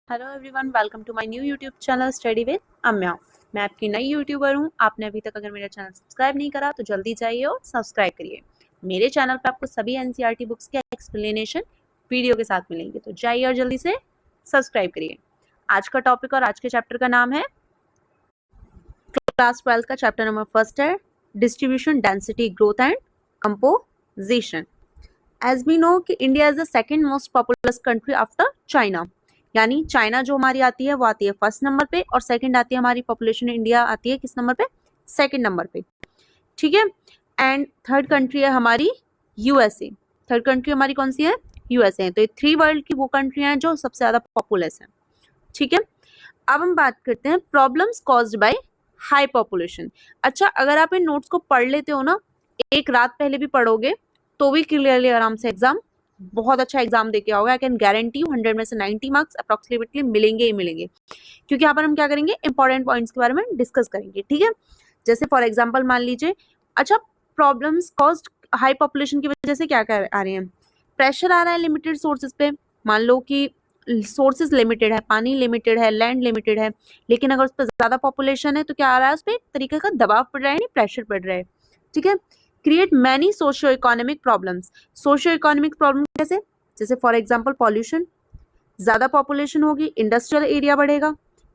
Hello everyone, welcome to my new YouTube channel study with Amya. मैं आपकी नई YouTuber हूँ। आपने अभी तक अगर मेरा चैनल सब्सक्राइब नहीं करा तो जल्दी जाइए और सब्सक्राइब करिए। मेरे चैनल पे आपको सभी एनसीईआरटी बुक्स के एक्सप्लेनेशन वीडियो के साथ मिलेंगे, तो जाइए और जल्दी से सब्सक्राइब करिए। आज का टॉपिक और आज के चैप्टर का नाम है, क्लास 12 का चैप्टर नंबर फर्स्ट है, distribution, density, growth and composition. As we know कि India is the second most populous country after China. यानी चाइना जो हमारी आती है वो आती है फर्स्ट नंबर पे, और सेकंड आती है हमारी पॉपुलेशन इंडिया आती है किस नंबर पे? सेकंड नंबर पे। ठीक है। एंड थर्ड कंट्री है हमारी यूएसए। थर्ड कंट्री हमारी कौन सी है? यूएसए। तो ये 3 वर्ल्ड की वो कंट्रियां हैं जो सबसे ज्यादा पॉपुलस हैं। ठीक है। अब हम बात करते हैं problems caused by high population. अच्छा, अगर आप इन नोट्स को पढ़ लेते हो ना, एक रात पहले भी पढ़ोगे तो भी क्लियरली आराम से एग्जाम, बहुत अच्छा एग्जाम देके आओगे। आई कैन गारंटी यू 100 में से 90 मार्क्स अप्रोक्सीमेटली मिलेंगे ही मिलेंगे, क्योंकि यहाँ पर हम क्या करेंगे, इंपॉर्टेंट पॉइंट्स के बारे में डिस्कस करेंगे। ठीक है। जैसे फॉर एग्जाम्पल मान लीजिए, अच्छा, प्रॉब्लम्स कॉज्ड हाई पॉपुलेशन की वजह से क्या क्या आ रही है? प्रेशर आ रहा है लिमिटेड सोर्सेज पे। मान लो कि सोर्सेज लिमिटेड है, पानी लिमिटेड है, लैंड लिमिटेड है, लेकिन अगर उस पर ज्यादा पॉपुलेशन है तो क्या आ रहा है? उस पर एक तरीके का दबाव पड़ रहा है, नहीं प्रेशर पड़ रहा है। ठीक है। Create many socio economic problems. Socio economic problem कैसे? जैसे फॉर एग्जांपल पॉल्यूशन, ज्यादा पॉपुलेशन होगी, इंडस्ट्रियल एरिया बढ़ेगा,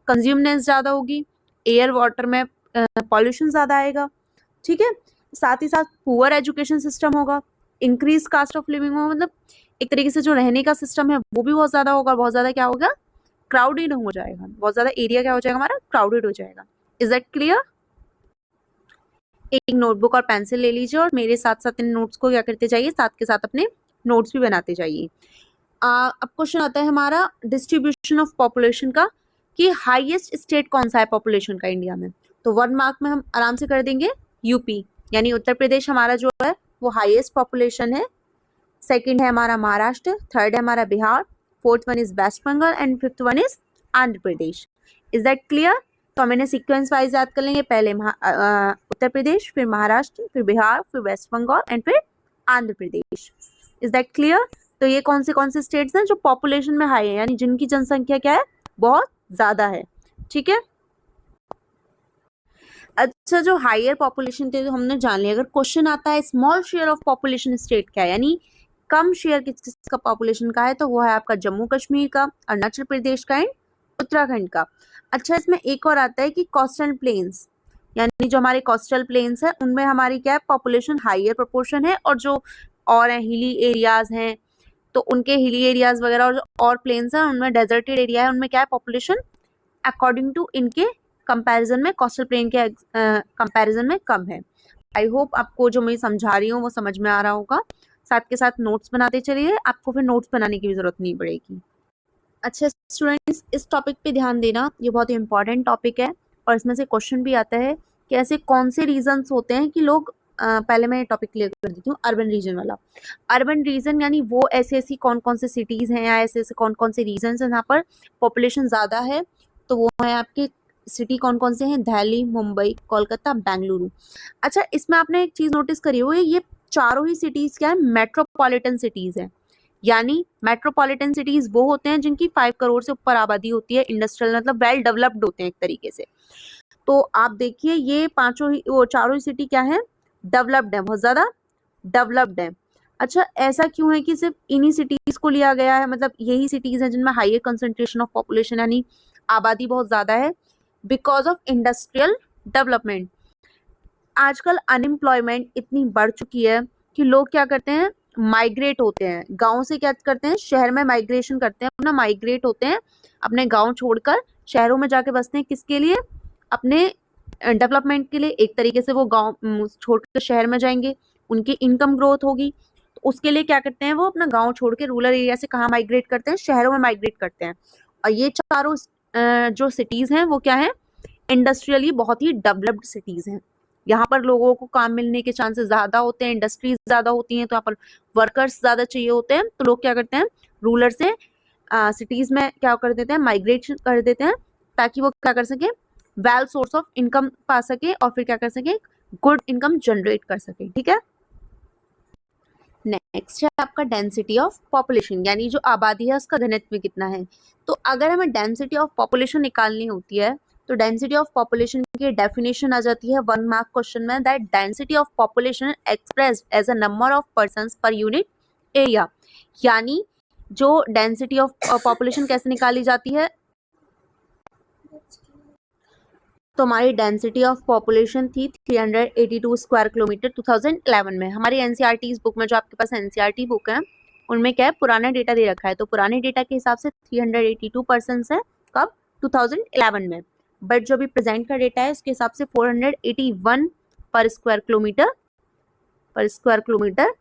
कंज्यूमनेस ज्यादा होगी, एयर वाटर में पॉल्यूशन ज्यादा आएगा। ठीक है। साथ ही साथ पुअर एजुकेशन सिस्टम होगा, इंक्रीज कास्ट ऑफ लिविंग होगा, मतलब एक तरीके से जो रहने का सिस्टम है वो भी बहुत ज्यादा होगा। बहुत ज्यादा क्या होगा? क्राउडेड हो जाएगा। बहुत ज्यादा एरिया क्या हो जाएगा हमारा? क्राउडेड हो जाएगा। Is that clear? एक नोटबुक और पेंसिल ले लीजिए और मेरे साथ साथ इन नोट्स को क्या करते जाइए, साथ के साथ अपने नोट्स भी बनाते जाइए। अब क्वेश्चन आता है हमारा डिस्ट्रीब्यूशन ऑफ पॉपुलेशन का, कि हाईएस्ट स्टेट कौन सा है पॉपुलेशन का इंडिया में? तो 1 मार्क में हम आराम से कर देंगे यूपी, यानी उत्तर प्रदेश हमारा जो है वो हाईएस्ट पॉपुलेशन है। सेकंड है हमारा महाराष्ट्र, थर्ड है हमारा Bihar, fourth one is West Bengal and fifth one is Andhra Pradesh. Is that clear? तो हम इन्हें सीक्वेंस वाइज याद कर लेंगे। पहले उत्तर प्रदेश, फिर महाराष्ट्र, फिर बिहार, फिर वेस्ट बंगाल एंड फिर Andhra Pradesh. Is that clear? तो ये कौन से स्टेट्स हैं जो पॉपुलेशन में हाई है, यानी जिनकी जनसंख्या क्या है? बहुत ज्यादा है। ठीक है। अच्छा, जो हायर पॉपुलेशन थे तो हमने जान लिया। अगर क्वेश्चन आता है small share of population state क्या है, यानी कम शेयर किसका पॉपुलेशन का है, तो वो है आपका जम्मू कश्मीर का, अरुणाचल प्रदेश का एंड उत्तराखंड का। अच्छा, इसमें एक और आता है कि कोस्टल प्लेन्स, यानी जो हमारे कोस्टल प्लेन्स है उनमें हमारी क्या है? पॉपुलेशन हाइयर प्रोपोर्शन है, और जो और हिली एरियाज हैं तो उनके हिली एरियाज वगैरह और प्लेन्स हैं उनमें डेजर्टेड एरिया है, उनमें क्या है? पॉपुलेशन अकॉर्डिंग टू इनके कंपैरिजन में कोस्टल प्लेन के कंपैरिजन में कम है। आई होप आपको जो मैं समझा रही हूँ वो समझ में आ रहा होगा। साथ के साथ नोट्स बनाते चलिए, आपको फिर नोट्स बनाने की भी जरूरत नहीं पड़ेगी। अच्छा स्टूडेंट्स, इस टॉपिक पे ध्यान देना, ये बहुत ही इंपॉर्टेंट टॉपिक है और इसमें से क्वेश्चन भी आता है कि ऐसे कौन से रीजंस होते हैं कि लोग पहले मैं टॉपिक क्लियर कर देती हूँ, अर्बन रीजन वाला। अर्बन रीजन यानी वो ऐसे कौन कौन से सिटीज हैं या ऐसे कौन कौन से रीजन हैं जहाँ पर पॉपुलेशन ज्यादा है, तो वो है आपके सिटी कौन कौन से हैं? दिल्ली, मुंबई, कोलकाता, बेंगलुरु। अच्छा, इसमें आपने एक चीज नोटिस करी हो, ये चारों ही सिटीज क्या है? मेट्रोपॉलिटन सिटीज है। यानी मेट्रोपॉलिटन सिटीज वो होते हैं जिनकी 5 करोड़ से ऊपर आबादी होती है, इंडस्ट्रियल मतलब वेल डेवलप्ड होते हैं एक तरीके से। तो आप देखिए ये चारों ही सिटी क्या है? डेवलप्ड है, बहुत ज्यादा डेवलप्ड है। अच्छा, ऐसा क्यों है कि सिर्फ इन्हीं सिटीज को लिया गया है? मतलब यही सिटीज हैं जिनमें हाईयर कंसंट्रेशन ऑफ पॉपुलेशन यानी आबादी बहुत ज्यादा है, बिकॉज ऑफ इंडस्ट्रियल डेवलपमेंट। आजकल अनएम्प्लॉयमेंट इतनी बढ़ चुकी है कि लोग क्या करते हैं? माइग्रेट होते हैं गांव से, क्या करते हैं? शहर में माइग्रेशन करते हैं, अपना माइग्रेट होते हैं, अपने गांव छोड़कर शहरों में जाके बसते हैं। किसके लिए? अपने डेवलपमेंट के लिए। एक तरीके से वो गांव छोड़कर शहर में जाएंगे, उनकी इनकम ग्रोथ होगी, तो उसके लिए क्या करते हैं? वो अपना गांव छोड़ के रूरल एरिया से कहाँ माइग्रेट करते हैं? शहरों में माइग्रेट करते हैं। और ये चारों जो सिटीज हैं वो क्या है? इंडस्ट्रियली बहुत ही डेवलप्ड सिटीज हैं। यहाँ पर लोगों को काम मिलने के चांसेस ज्यादा होते हैं, इंडस्ट्रीज ज्यादा होती हैं, तो यहाँ पर वर्कर्स ज्यादा चाहिए होते हैं, तो लोग क्या करते हैं? रूरल से सिटीज में क्या कर देते हैं? माइग्रेशन कर देते हैं, ताकि वो क्या कर सके? वेल सोर्स ऑफ इनकम पा सके और फिर क्या कर सके? गुड इनकम जनरेट कर सके। ठीक है। नेक्स्ट है आपका डेंसिटी ऑफ पॉपुलेशन, यानी जो आबादी है उसका घनत्व कितना है। तो अगर हमें डेंसिटी ऑफ पॉपुलेशन निकालनी होती है तो डेंसिटी ऑफ पॉपुलेशन की डेफिनेशन आ जाती है 1 मार्क क्वेश्चन में, that density of population expressed as a number of persons per unit area. यानी जो डेंसिटी ऑफ पॉपुलेशन कैसे निकाली जाती है, तो हमारी डेंसिटी ऑफ पॉपुलेशन थी 382 स्क्वायर किलोमीटर 2011 में। हमारी एनसीईआरटी बुक में, जो आपके पास एनसीईआरटी बुक है उनमें क्या है, पुराना डेटा दे रखा है, तो पुराने डेटा के हिसाब से 382 पर्सन्स है कब, 2011 में। बट जो भी प्रेजेंट का डेटा है उसके हिसाब से 481 पर स्क्वायर किलोमीटर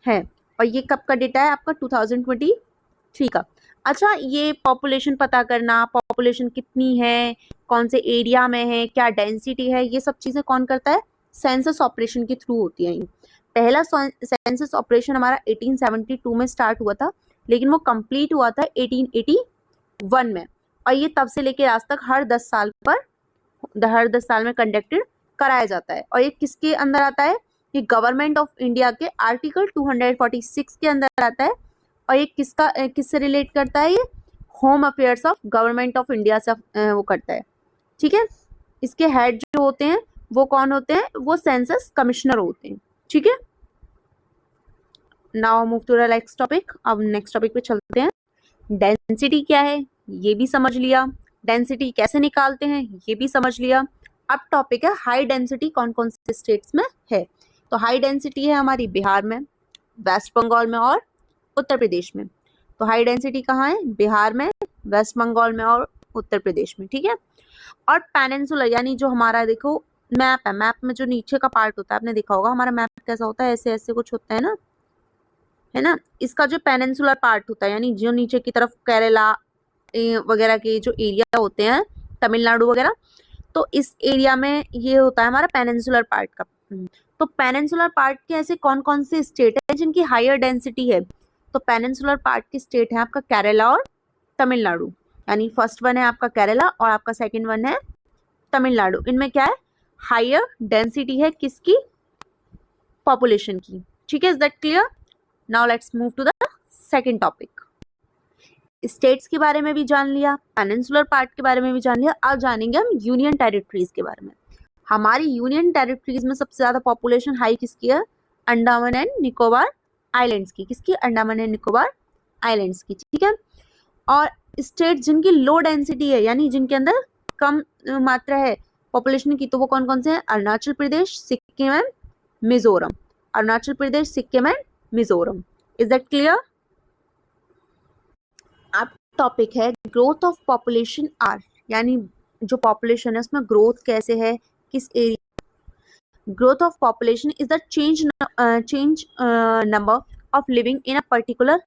है। और ये कब का डेटा है आपका, 2023 का। अच्छा, ये पॉपुलेशन पता करना, पॉपुलेशन कितनी है, कौन से एरिया में है, क्या डेंसिटी है, ये सब चीज़ें कौन करता है, सेंसस ऑपरेशन के थ्रू होती हैं। पहला सेंसस ऑपरेशन हमारा 1872 में स्टार्ट हुआ था, लेकिन वो कंप्लीट हुआ था 1881 में। और ये तब से लेकर आज तक हर 10 साल में कंडक्टेड कराया जाता है। और ये किसके अंदर आता है, ये गवर्नमेंट ऑफ इंडिया के आर्टिकल 246 के अंदर आता है। और ये किससे रिलेट करता है, ये home affairs of government of India से वो करता है। ठीक है, इसके हेड जो होते हैं वो कौन होते हैं, वो सेंसस कमिश्नर होते हैं। ठीक है, now move to the next topic. अब नेक्स्ट टॉपिक पे चलते हैं। डेंसिटी क्या है ये भी समझ लिया, डेंसिटी कैसे निकालते हैं ये भी समझ लिया। अब टॉपिक है हाई डेंसिटी कौन कौन से स्टेट्स में है। तो हाई डेंसिटी है हमारी बिहार में, वेस्ट बंगाल में और उत्तर प्रदेश में। तो हाई डेंसिटी कहाँ है, बिहार में, वेस्ट बंगाल में और उत्तर प्रदेश में। ठीक है, और पेनिनसुलर यानी जो हमारा देखो मैप है, मैप में जो नीचे का पार्ट होता है, आपने देखा होगा हमारा मैप कैसा होता है, ऐसे ऐसे कुछ होता है ना। इसका जो पेनिनसुलर पार्ट होता है, यानी जो नीचे की तरफ केरला वगैरह के जो एरिया होते हैं, तमिलनाडु वगैरह, तो इस एरिया में ये होता है हमारा पेनिनसुलर पार्ट का। तो पेनिनसुलर पार्ट के ऐसे कौन कौन से स्टेट है जिनकी हायर डेंसिटी है। तो पेनिनसुलर पार्ट के स्टेट है आपका केरला और तमिलनाडु, यानी फर्स्ट वन है आपका केरला और आपका सेकंड वन है तमिलनाडु। इनमें क्या है, हायर डेंसिटी है किसकी, पॉपुलेशन की। ठीक है, is that clear. Now let's move to the second topic. States के बारे में भी जान लिया, पेनिनसुलर पार्ट के बारे में भी जान लिया। अब जानेंगे हम यूनियन टेरिटरीज के बारे में। हमारी यूनियन टेरिटरीज में सबसे ज्यादा पॉपुलेशन हाई किसकी है, अंडमान एंड निकोबार आइलैंड्स की। किसकी, अंडमान एंड निकोबार आइलैंड्स की। ठीक है, और स्टेट जिनकी लो डेंसिटी है, यानी जिनके अंदर कम मात्रा है पॉपुलेशन की, तो वो कौन कौन से हैं, Arunachal Pradesh, Sikkim and Mizoram. Arunachal Pradesh, Sikkim and Mizoram. Is that clear. अब टॉपिक है ग्रोथ ऑफ पॉपुलेशन आर, यानी जो पॉपुलेशन है उसमें ग्रोथ कैसे है, किस area. Growth of population is the change number of living in a particular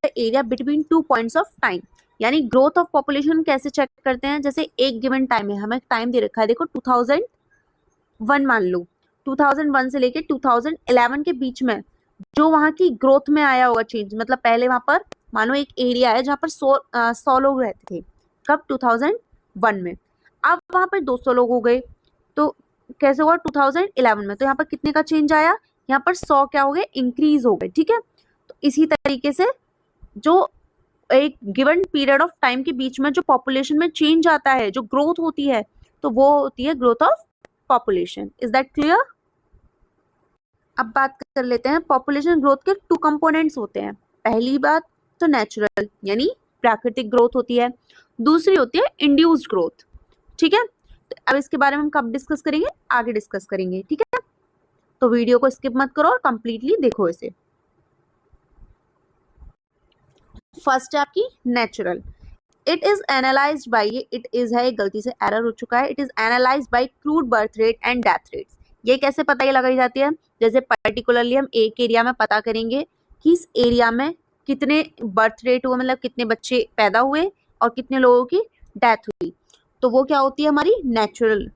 area between 2 points of time. यानी ग्रोथ ऑफ पॉपुलेशन कैसे चेक करते हैं, जैसे एक गिवन टाइम है, हमें टाइम दे रखा है, देखो 2001 मान लो, 2001 से लेके 2011 के बीच में जो वहां की ग्रोथ में आया होगा चेंज, मतलब पहले वहां पर मानो एक एरिया है जहाँ पर 100 लोग रहते थे, कब, 2001 में। अब वहां पर 200 लोग हो गए, तो कैसे हुआ 2011 में, तो यहाँ पर कितने का चेंज आया, यहाँ पर 100 क्या हो गए, इंक्रीज हो गए। ठीक है, तो इसी तरीके से जो एक गिवन पीरियड ऑफ टाइम के बीच में जो पॉपुलेशन में चेंज आता है, जो ग्रोथ होती है, तो वो होती है growth of population. Is that clear. अब बात कर लेते हैं, पॉपुलेशन ग्रोथ के 2 कंपोनेंट्स होते हैं। पहली बात तो नेचुरल यानी प्राकृतिक ग्रोथ होती है, दूसरी होती है इंड्यूस्ड ग्रोथ। ठीक है, तो अब इसके बारे में हम कब डिस्कस करेंगे, आगे डिस्कस करेंगे। ठीक है, तो वीडियो को स्किप मत करो और कंप्लीटली देखो इसे। फर्स्ट है आपकी natural. It is analysed by, it is है, गलती से एरर हो चुका है, it is analysed by crude birth rate and death rates. ये कैसे पता लगाई जाती है, जैसे पर्टिकुलरली हम एक एरिया में पता करेंगे कि इस एरिया में कितने बर्थ रेट हुए, मतलब कितने बच्चे पैदा हुए और कितने लोगों की डेथ हुई, तो वो क्या होती है हमारी नेचुरल।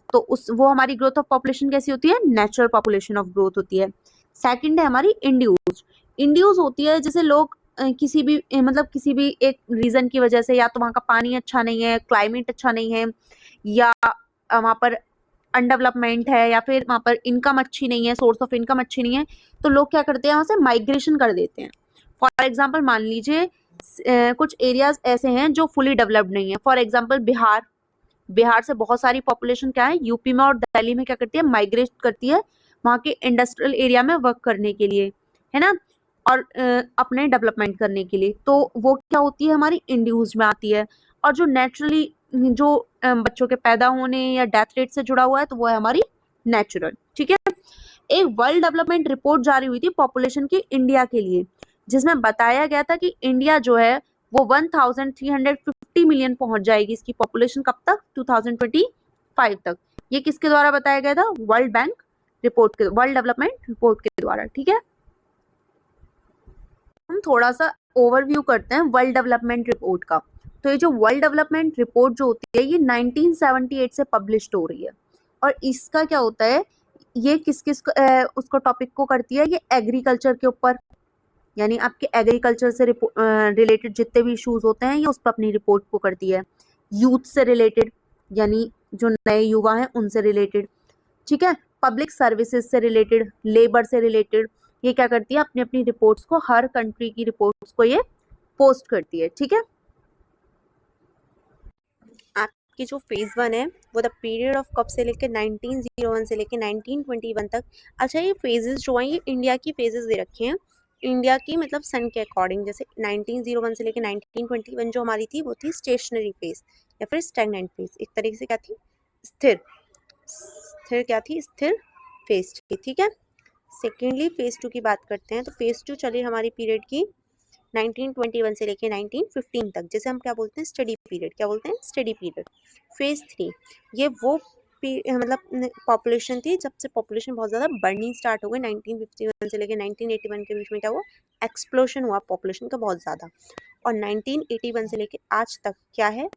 तो वो हमारी ग्रोथ ऑफ पॉपुलेशन कैसी होती है, नेचुरल पॉपुलेशन ऑफ ग्रोथ होती है। सेकंड है हमारी इंड्यूस्ड। इंड्यूस होती है जैसे लोग किसी भी एक रीजन की वजह से, या तो वहाँ का पानी अच्छा नहीं है, क्लाइमेट अच्छा नहीं है, या वहाँ पर अनडेवलपमेंट है या फिर वहाँ पर इनकम अच्छी नहीं है, सोर्स ऑफ इनकम अच्छी नहीं है, तो लोग क्या करते हैं वहाँ से माइग्रेशन कर देते हैं। फॉर एग्जाम्पल मान लीजिए कुछ एरियाज ऐसे हैं जो फुली डेवलप्ड नहीं है। फॉर एग्जाम्पल बिहार से बहुत सारी पॉपुलेशन क्या है यूपी में और दिल्ली में क्या करती है, माइग्रेट करती है वहाँ के इंडस्ट्रियल एरिया में वर्क करने के लिए, है ना, और अपने डेवलपमेंट करने के लिए। तो वो क्या होती है, हमारी इंड्यूस में आती है। और जो नेचुरली जो बच्चों के पैदा होने या डेथ रेट से जुड़ा हुआ है, तो वो है हमारी नेचुरल। ठीक है, एक वर्ल्ड डेवलपमेंट रिपोर्ट जारी हुई थी पॉपुलेशन की इंडिया के लिए, जिसमें बताया गया था कि इंडिया जो है वो 1350 मिलियन पहुंच जाएगी इसकी पॉपुलेशन, कब तक, 2025 तक। ये किसके द्वारा बताया गया था, वर्ल्ड बैंक रिपोर्ट के, वर्ल्ड डेवलपमेंट रिपोर्ट के द्वारा। ठीक है, हम थोड़ा सा ओवरव्यू करते हैं वर्ल्ड डेवलपमेंट रिपोर्ट का। तो ये जो वर्ल्ड डेवलपमेंट रिपोर्ट जो होती है ये 1978 से पब्लिश हो रही है। और इसका क्या होता है, ये किस किस उसको टॉपिक को करती है, ये एग्रीकल्चर के ऊपर, यानी आपके एग्रीकल्चर से रिलेटेड जितने भी इश्यूज होते हैं ये उस पर अपनी रिपोर्ट को करती है। यूथ से रिलेटेड, यानी जो नए युवा हैं उनसे रिलेटेड। ठीक है, पब्लिक सर्विसेज से रिलेटेड, लेबर से रिलेटेड, ये क्या करती है, अपनी अपनी रिपोर्ट्स को, हर कंट्री की रिपोर्ट्स को ये पोस्ट करती है। ठीक है, आपकी जो फेज 1 है वो द पीरियड ऑफ कब से लेकर 1901 से लेकर 1921 तक। अच्छा, ये फेजेस जो हैं ये इंडिया की फेजेस दे रखे हैं, इंडिया की मतलब सन के अकॉर्डिंग। जैसे 1901 से लेकर 1921 जो हमारी थी वो थी स्टेशनरी फेज या फिर स्टैग्नेंट फेज, एक तरीके से क्या थी, स्थिर स्थिर क्या थी, स्थिर फेज थी। ठीक है, सेकेंडली फेज 2 की बात करते हैं। तो फेज 2 चली हमारी पीरियड की 1921 से लेके 1915 तक, जैसे हम क्या बोलते हैं, स्टडी पीरियड। क्या बोलते हैं, स्टडी पीरियड। फेज 3 ये वो मतलब पॉपुलेशन थी जब से पॉपुलेशन बहुत ज़्यादा बढ़नी स्टार्ट हो गई। 1951 से लेके 1981 के बीच में क्या हुआ, एक्सप्लोशन हुआ पॉपुलेशन का बहुत ज़्यादा। और 1981 से लेके आज तक क्या है,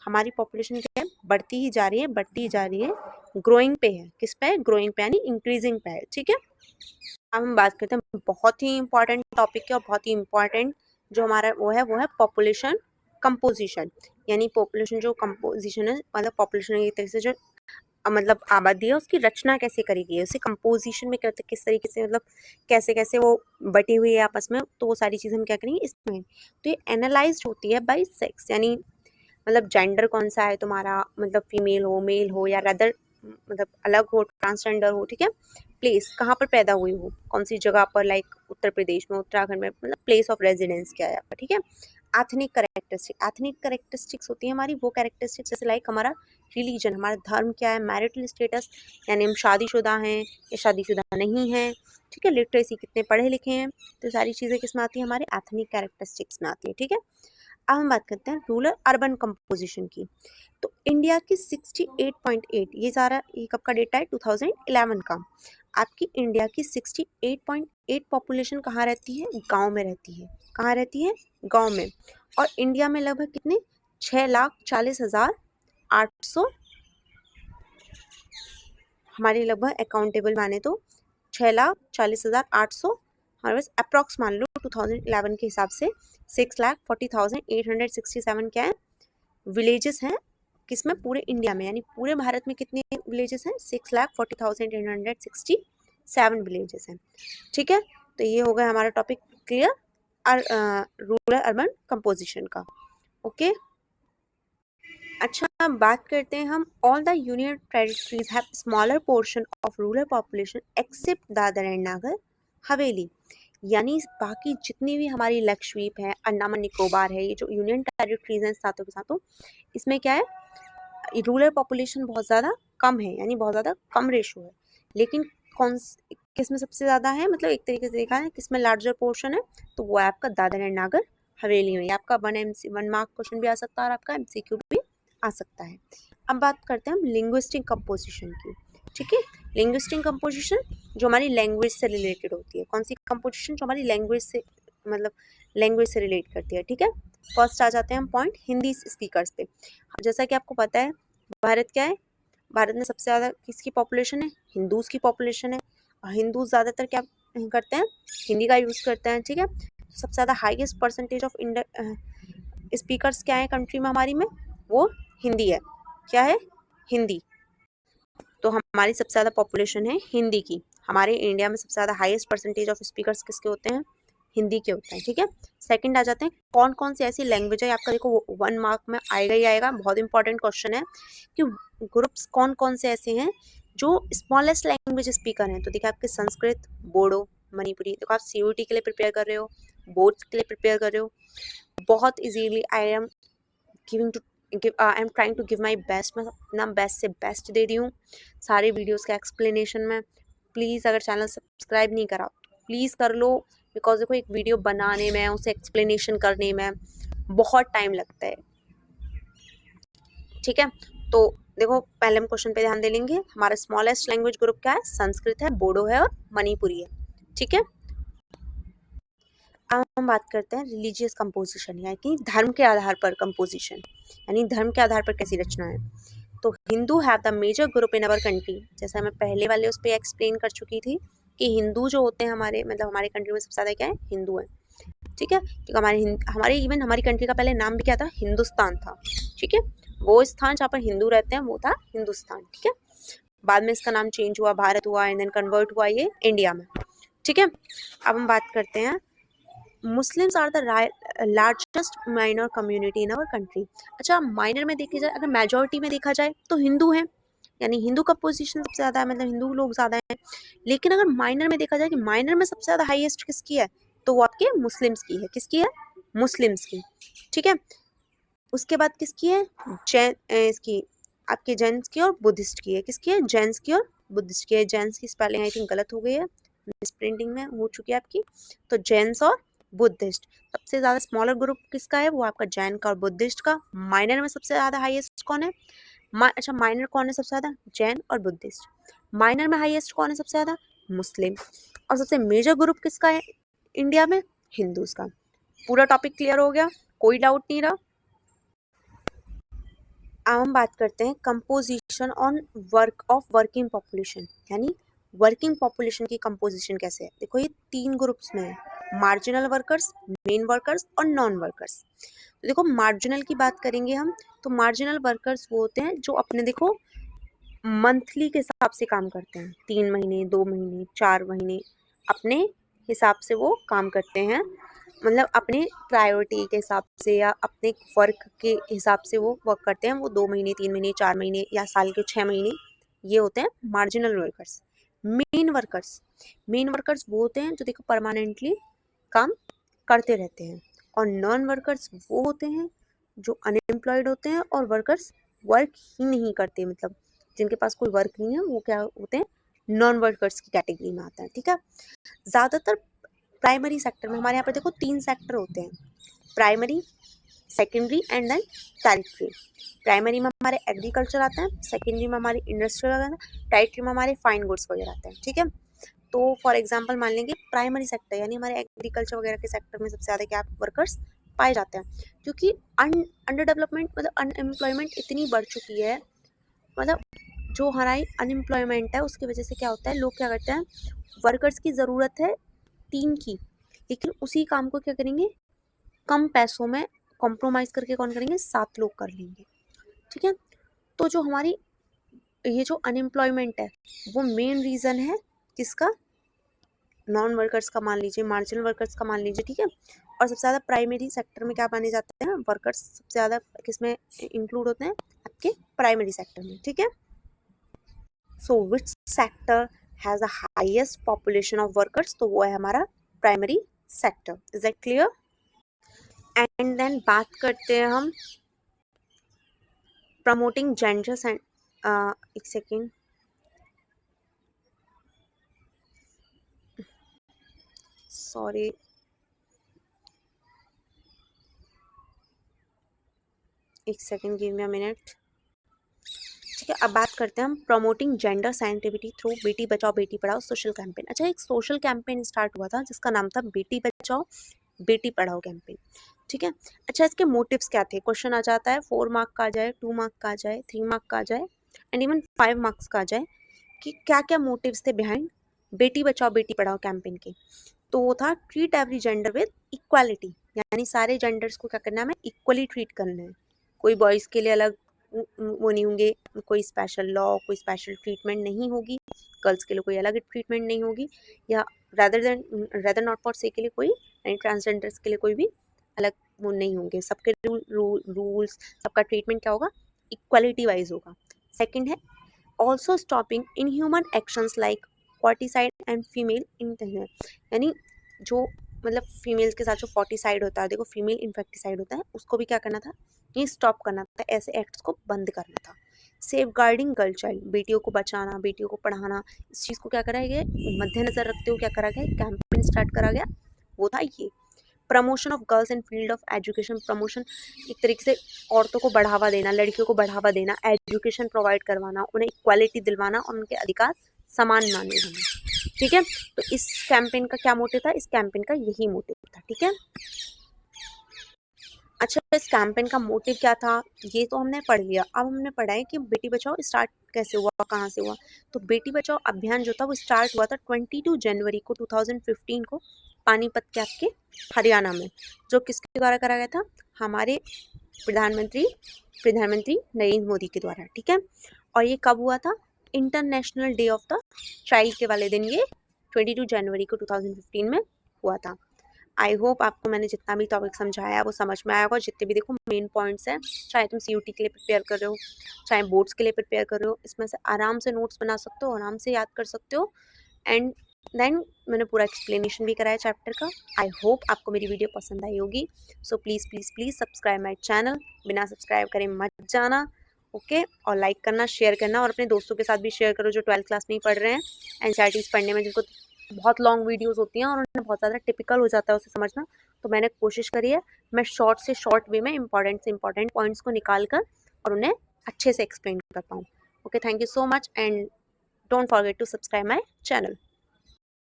हमारी पॉपुलेशन क्या है, बढ़ती ही जा रही है, बढ़ती ही जा रही है, ग्रोइंग पे है। किस पे है, ग्रोइंग पे, यानी इंक्रीजिंग पे है। ठीक है, अब हम बात करते हैं बहुत ही इंपॉर्टेंट टॉपिक की, और बहुत ही इंपॉर्टेंट जो हमारा वो है पॉपुलेशन कंपोजिशन। यानी पॉपुलेशन जो कंपोजिशन है, मतलब पॉपुलेशन एक तरीके से जो मतलब आबादी है उसकी रचना कैसे करी गई है, उसे कंपोजिशन में करते किस तरीके से, मतलब कैसे कैसे वो बटी हुई है आपस में, तो वो सारी चीज़ें हम क्या करेंगे इसमें। तो ये एनालाइज होती है बाय सेक्स, यानी मतलब जेंडर कौन सा है तुम्हारा, मतलब फीमेल हो, मेल हो, या अदर मतलब अलग हो, ट्रांसजेंडर हो। ठीक है, प्लेस कहाँ पर पैदा हुई हो, कौन सी जगह पर, लाइक उत्तर प्रदेश में, उत्तराखंड में, मतलब प्लेस ऑफ रेजिडेंस क्या है आपका। ठीक है, एथनिक कैरेक्टरिस्टिक्स होती है हमारी, वो कैरेक्टरिस्टिक्स जैसे लाइक हमारा रिलीजन, हमारा धर्म क्या है, मैरिटल स्टेटस, यानी हम शादीशुदा हैं या शादीशुदा नहीं हैं। ठीक है, लिटरेसी कितने पढ़े लिखे हैं, तो सारी चीज़ें किस में आती है, हमारे एथनिक कैरेक्टरिस्टिक्स में आती है। ठीक है, अब हम बात करते हैं रूरल अर्बन कंपोजिशन की। तो इंडिया की 68.8, ये सारा ये कब का डेटा है, 2011 का। आपकी इंडिया की 68.8 पॉपुलेशन कहाँ रहती है, गांव में रहती है। कहाँ रहती है, गांव में। और इंडिया में लगभग कितने, 6,40,800, हमारे लगभग अकाउंटेबल माने तो 6,40,800, हमारे पास अप्रॉक्स मान लो 2011 के हिसाब से 6,40,867 क्या है, विलेजेस हैं, किसमें, पूरे इंडिया में, यानी पूरे भारत में कितने विलेजेस हैं, 6,40,867 विलेजेस हैं। ठीक है, तो ये हो गया हमारा topic clear, rural urban composition का। ओके, अच्छा अब बात करते हैं हम, all the union territories have smaller portion of rural population except Dadra and Nagar Haveli. यानी बाकी जितनी भी हमारी लक्षद्वीप है, अंडमान निकोबार है, ये जो यूनियन टेरिटरीज हैं साथों के साथों, इसमें क्या है, रूरल पॉपुलेशन बहुत ज़्यादा कम है, यानी बहुत ज़्यादा कम रेशो है। लेकिन किस में सबसे ज़्यादा है, मतलब एक तरीके से देखा है किस में लार्जर पोर्शन है, तो वो है आपका दादर एंड नागर हवेली में। आपका 1 मार्क क्वेश्चन भी आ सकता है और आपका MCQ भी आ सकता है। अब बात करते हैं हम लिंग्विस्टिक कंपोजिशन की। ठीक है, लिंग्विस्टिक कंपोजिशन जो हमारी लैंग्वेज से रिलेटेड होती है। कौन सी कंपोजिशन, जो हमारी लैंग्वेज से मतलब लैंग्वेज से रिलेट करती है। ठीक है, फर्स्ट आ जाते हैं हम पॉइंट हिंदी स्पीकर्स पे। जैसा कि आपको पता है भारत क्या है, भारत में सबसे ज़्यादा किसकी पॉपुलेशन है, हिंदूज की पॉपुलेशन है। और हिंदू ज़्यादातर क्या करते हैं, हिंदी का यूज़ करते हैं। ठीक है, सबसे ज़्यादा हाईएस्ट परसेंटेज ऑफ स्पीकर्स क्या है कंट्री में हमारी में, वो हिंदी है। क्या है, हिंदी। तो हमारी सबसे ज़्यादा पॉपुलेशन है हिंदी की। हमारे इंडिया में सबसे ज़्यादा हाईएस्ट परसेंटेज ऑफ स्पीकर्स किसके होते हैं? हिंदी के होते हैं, ठीक है। सेकंड आ जाते हैं, कौन कौन सी ऐसी लैंग्वेज है, आपका देखो 1 मार्क में आएगा ही आएगा, बहुत इंपॉर्टेंट क्वेश्चन है कि ग्रुप्स कौन कौन से ऐसे हैं जो स्मॉलेस्ट लैंग्वेज स्पीकर हैं। तो देखिए आपके संस्कृत, बोडो, मणिपुरी। देखो आप CUET के लिए प्रिपेयर कर रहे हो, बोर्ड्स के लिए प्रिपेयर कर रहे हो, बहुत easily I am trying to give my best. मैं अपना बेस्ट से बेस्ट दे रही हूँ सारे वीडियोस के एक्सप्लेनेशन में। प्लीज़ अगर चैनल सब्सक्राइब नहीं करा तो प्लीज़ कर लो, बिकॉज देखो एक वीडियो बनाने में, उसे एक्सप्लेनेशन करने में बहुत टाइम लगता है, ठीक है। तो देखो पहले हम क्वेश्चन पे ध्यान दे लेंगे। हमारा स्मॉलेस्ट लैंग्वेज ग्रुप क्या है? संस्कृत है, बोडो है और मणिपुरी है, ठीक है। अब हम बात करते हैं रिलीजियस कंपोजिशन, यानी कि धर्म के आधार पर कंपोजिशन, यानी धर्म के आधार पर कैसी रचना है। तो Hindu have the major group in our country, जैसा मैं पहले वाले उस पर एक्सप्लेन कर चुकी थी कि हिंदू जो होते हैं हमारे, मतलब हमारे कंट्री में सबसे ज़्यादा क्या है? हिंदू है, ठीक है। क्योंकि हमारी कंट्री का पहले नाम भी क्या था? हिंदुस्तान था, ठीक है। वो स्थान जहाँ पर हिंदू रहते हैं वो था हिंदुस्तान, ठीक है। बाद में इसका नाम चेंज हुआ, भारत हुआ, एंड देन कन्वर्ट हुआ ये इंडिया में, ठीक है। अब हम बात करते हैं, Muslims are the largest minor community in our country. अच्छा, माइनर में देखी जाए, अगर मेजॉरिटी में देखा जाए तो हिंदू हैं, यानी हिंदू का पोजीशन सबसे ज़्यादा है, मतलब हिंदू लोग ज़्यादा हैं। लेकिन अगर माइनर में देखा जाए कि माइनर में सबसे ज़्यादा हाईएस्ट किसकी है, तो वो आपके मुस्लिम्स की है। किसकी है? मुस्लिम्स की, ठीक है। उसके बाद किसकी है? इसकी आपके जैन्स की और बुद्धिस्ट की है। किसकी है? जैन्स की और बुद्धिस्ट की है। जैन्स की स्पेलिंग आई थिंक गलत हो गई है, मिस प्रिंटिंग में हो चुकी है आपकी। तो जैन्स और बुद्धिस्ट। सबसे ज़्यादा स्मॉलर ग्रुप किसका है? वो आपका जैन का और बुद्धिस्ट का। माइनर में सबसे ज़्यादा हाईएस्ट कौन है? अच्छा, माइनर कौन है सबसे ज़्यादा? जैन और बुद्धिस्ट। माइनर में हाईएस्ट कौन है सबसे ज़्यादा? मुस्लिम। और सबसे मेजर ग्रुप किसका है इंडिया में? हिंदूज का। पूरा टॉपिक क्लियर हो गया, कोई डाउट नहीं रहा। अब हम बात करते हैं कंपोजिशन ऑन वर्किंग पॉपुलेशन, यानी वर्किंग पॉपुलेशन की कंपोजिशन कैसे है। देखो ये 3 ग्रुप्स में है, मार्जिनल वर्कर्स, मेन वर्कर्स और नॉन वर्कर्स। तो देखो मार्जिनल की बात करेंगे हम, तो मार्जिनल वर्कर्स वो होते हैं जो अपने देखो मंथली के हिसाब से काम करते हैं, 3 महीने, 2 महीने, 4 महीने, अपने हिसाब से वो काम करते हैं, मतलब अपने प्रायोरिटी के हिसाब से या अपने वर्क के हिसाब से वो वर्क करते हैं। वो 2 महीने, 3 महीने, 4 महीने या साल के 6 महीने, ये होते हैं मार्जिनल वर्कर्स। मेन वर्कर्स वो होते हैं जो देखो परमानेंटली काम करते रहते हैं। और नॉन वर्कर्स वो होते हैं जो अनएम्प्लॉयड होते हैं और वर्कर्स वर्क ही नहीं करते, मतलब जिनके पास कोई वर्क नहीं है, वो क्या होते हैं? नॉन वर्कर्स की कैटेगरी में आता है, ठीक है। ज़्यादातर प्राइमरी सेक्टर में, हमारे यहाँ पर देखो 3 सेक्टर होते हैं, primary, secondary and then tertiary. Primary में हमारे एग्रीकल्चर आता है, सेकेंडरी में हमारे इंडस्ट्रियल आता है, टैरिटरी में हमारे फाइन गुड्स वगैरह आते हैं, ठीक है। तो फॉर एग्जांपल मान लेंगे प्राइमरी सेक्टर, यानी हमारे एग्रीकल्चर वगैरह के सेक्टर में सबसे ज़्यादा क्या वर्कर्स पाए जाते हैं, क्योंकि अंडर डेवलपमेंट, मतलब अनएम्प्लॉयमेंट इतनी बढ़ चुकी है, मतलब जो हमारी अनएम्प्लॉयमेंट है उसकी वजह से क्या होता है, लोग क्या करते हैं, वर्कर्स की ज़रूरत है 3 की, लेकिन उसी काम को क्या करेंगे, कम पैसों में कॉम्प्रोमाइज़ करके कौन करेंगे, 7 लोग कर लेंगे, ठीक है। तो जो हमारी ये जो अनएम्प्लॉयमेंट है वो मेन रीज़न है किसका? नॉन वर्कर्स का मान लीजिए, मार्जिनल वर्कर्स का मान लीजिए, ठीक है। और सबसे ज़्यादा प्राइमरी सेक्टर में क्या माने जाते हैं वर्कर्स, सबसे ज़्यादा किसमें इंक्लूड होते हैं? आपके प्राइमरी सेक्टर में, ठीक है। So which sector has the highest population of workers? तो वो है हमारा primary sector. Is that clear? And then बात करते हैं हम प्रमोटिंग जेंडर्स एंड एक सेकेंड, सॉरी, एक second, give me a minute, ठीक है। अब बात करते हैं हम promoting gender साइंटिफिटी through Beti Bachao Beti Padhao social campaign. अच्छा, एक सोशल कैंपेन स्टार्ट हुआ था जिसका नाम था बेटी बचाओ बेटी पढ़ाओ कैंपेन, ठीक है। अच्छा, इसके मोटिव्स क्या थे? क्वेश्चन आ जाता है, 4 मार्क का आ जाए, 2 मार्क का आ जाए, 3 मार्क का आ जाए एंड इवन 5 मार्क्स का आ जाए, कि क्या क्या मोटिव्स थे बिहाइंड बेटी बचाओ बेटी पढ़ाओ कैंपेन के। तो वो था treat every gender with equality, यानी सारे जेंडर्स को क्या करना है, हमें इक्वली ट्रीट करना है। कोई बॉयज़ के लिए अलग वो नहीं होंगे, कोई स्पेशल लॉ, कोई स्पेशल ट्रीटमेंट नहीं होगी, गर्ल्स के लिए कोई अलग ट्रीटमेंट नहीं होगी, या रेदर नॉट फॉर से के लिए कोई, यानी ट्रांसजेंडर्स के लिए कोई भी अलग वो नहीं होंगे, सबके रूल्स, सबका ट्रीटमेंट क्या होगा, इक्वालिटी वाइज होगा। सेकंड है also stopping inhuman actions like foeticide and female intention, यानी जो मतलब फीमेल्स के साथ जो फॉर्टिसाइड होता है, देखो फीमेल इन्फेक्टिसाइड होता है, उसको भी क्या करना था, ये स्टॉप करना था, ऐसे एक्ट्स को बंद करना था। सेफ गार्डिंग गर्ल चाइल्ड, बेटियों को बचाना, बेटियों को पढ़ाना, इस चीज़ को क्या करा गया, मद्देनजर रखते हुए क्या करा गया, कैंपेन स्टार्ट करा गया, वो था ये। Promotion of girls in field of education, promotion एक तरीके से औरतों को बढ़ावा देना, लड़कियों को बढ़ावा देना, एजुकेशन प्रोवाइड करवाना, उन्हें इक्वालिटी दिलवाना और उनके अधिकार समान माने जाना। ठीक है, तो इस कैंपेन का क्या मोटिव था, इस कैंपेन का यही मोटिव था। ठीक है, अच्छा इस कैंपेन का मोटिव क्या था, ये तो हमने पढ़ लिया। अब हमने पढ़ा है कि बेटी बचाओ स्टार्ट कैसे हुआ, कहाँ से हुआ। तो बेटी बचाओ अभियान जो था वो स्टार्ट हुआ था 22 जनवरी को 2015 को पानीपत के आपके हरियाणा में, जो किसके द्वारा करा गया था, हमारे प्रधानमंत्री नरेंद्र मोदी के द्वारा। ठीक है, और ये कब हुआ था, international day of the child के वाले दिन ये 22 जनवरी को 2015 में हुआ था। आई होप आपको मैंने जितना भी टॉपिक समझाया वो समझ में आया होगा, जितने भी देखो मेन पॉइंट्स हैं, चाहे तुम CUT के लिए प्रिपेयर कर रहे हो, चाहे बोर्ड्स के लिए प्रिपेयर कर रहे हो, इसमें से आराम से नोट्स बना सकते हो, आराम से याद कर सकते हो। एंड देन मैंने पूरा एक्सप्लेनेशन भी कराया चैप्टर का। आई होप आपको मेरी वीडियो पसंद आई होगी। So please please please subscribe my channel, बिना सब्सक्राइब करे मत जाना। ओके, और लाइक करना, शेयर करना, और अपने दोस्तों के साथ भी शेयर करो जो 12th क्लास में ही पढ़ रहे हैं, NCERTs पढ़ने में जिनको बहुत लॉन्ग वीडियोस होती हैं और उन्हें बहुत ज़्यादा टिपिकल हो जाता है उसे समझना। तो मैंने कोशिश करी है मैं शॉर्ट से शॉर्ट वे में इंपॉर्टेंट से इंपॉर्टेंट पॉइंट्स को निकाल कर और उन्हें अच्छे से एक्सप्लेन कर पाऊँ। Okay, thank you so much and don't forget to subscribe my channel.